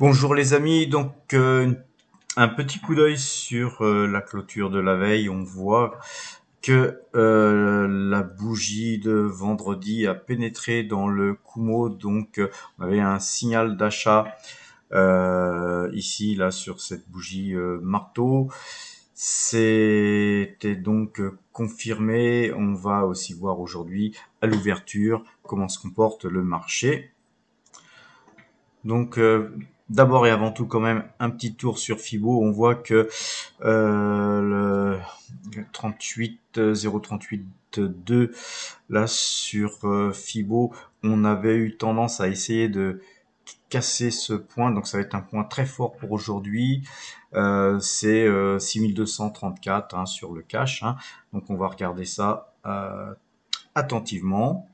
Bonjour les amis, donc un petit coup d'œil sur la clôture de la veille. On voit que la bougie de vendredi a pénétré dans le Kumo, donc on avait un signal d'achat ici, là, sur cette bougie marteau. C'était donc confirmé. On va aussi voir aujourd'hui à l'ouverture comment se comporte le marché. Donc, d'abord et avant tout, quand même, un petit tour sur Fibo. On voit que le 38 038 2 là sur Fibo, on avait eu tendance à essayer de casser ce point. Donc, ça va être un point très fort pour aujourd'hui. C'est 6234 hein, sur le cash. Hein. Donc, on va regarder ça attentivement.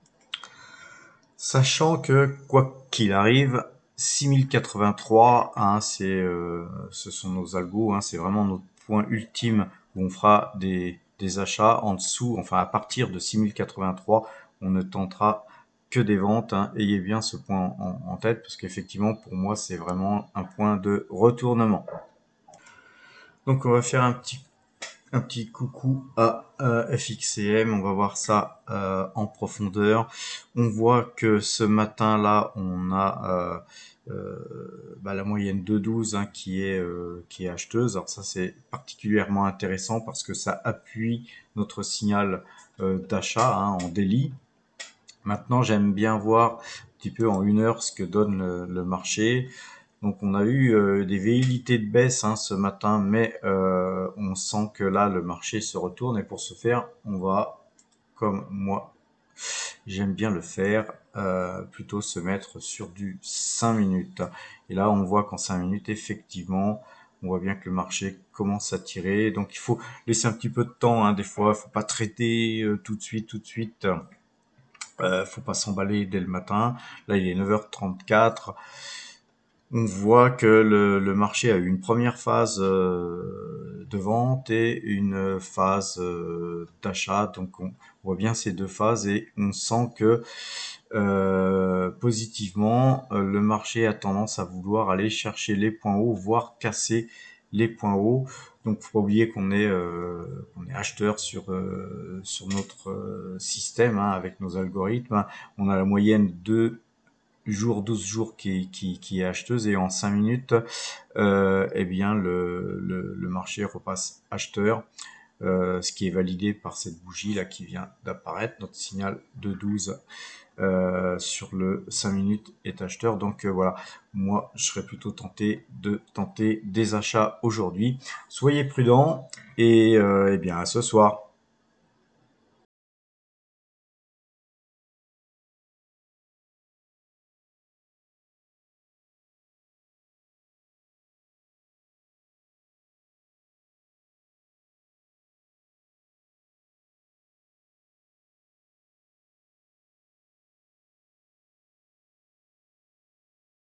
Sachant que, quoi qu'il arrive, 6083, hein, ce sont nos algos, hein, c'est vraiment notre point ultime où on fera des achats en dessous, enfin à partir de 6083, on ne tentera que des ventes. Hein. Ayez bien ce point en tête parce qu'effectivement, pour moi, c'est vraiment un point de retournement. Donc, on va faire un petit coucou à FXCM, on va voir ça en profondeur. On voit que ce matin-là, on a la moyenne de 12 hein, qui est acheteuse. Alors ça, c'est particulièrement intéressant parce que ça appuie notre signal d'achat hein, en daily. Maintenant, j'aime bien voir un petit peu en 1 heure ce que donne le marché. Donc on a eu des velléités de baisse hein, ce matin, mais on sent que là le marché se retourne et pour ce faire, on va, comme moi, j'aime bien le faire, plutôt se mettre sur du 5 minutes. Et là on voit qu'en 5 minutes, effectivement, on voit bien que le marché commence à tirer. Donc il faut laisser un petit peu de temps, hein, des fois, il faut pas traiter tout de suite. Faut pas s'emballer dès le matin. Là il est 9h34. On voit que le marché a eu une première phase de vente et une phase d'achat. Donc on voit bien ces deux phases et on sent que positivement, le marché a tendance à vouloir aller chercher les points hauts, voire casser les points hauts. Donc faut pas oublier qu'on est acheteur sur notre système hein, avec nos algorithmes. On a la moyenne de 12 jours qui est acheteuse et en 5 minutes, eh bien le marché repasse acheteur, ce qui est validé par cette bougie là qui vient d'apparaître. Notre signal de 12 sur le 5 minutes est acheteur. Donc voilà, moi je serais plutôt tenté de tenter des achats aujourd'hui. Soyez prudents et eh bien à ce soir.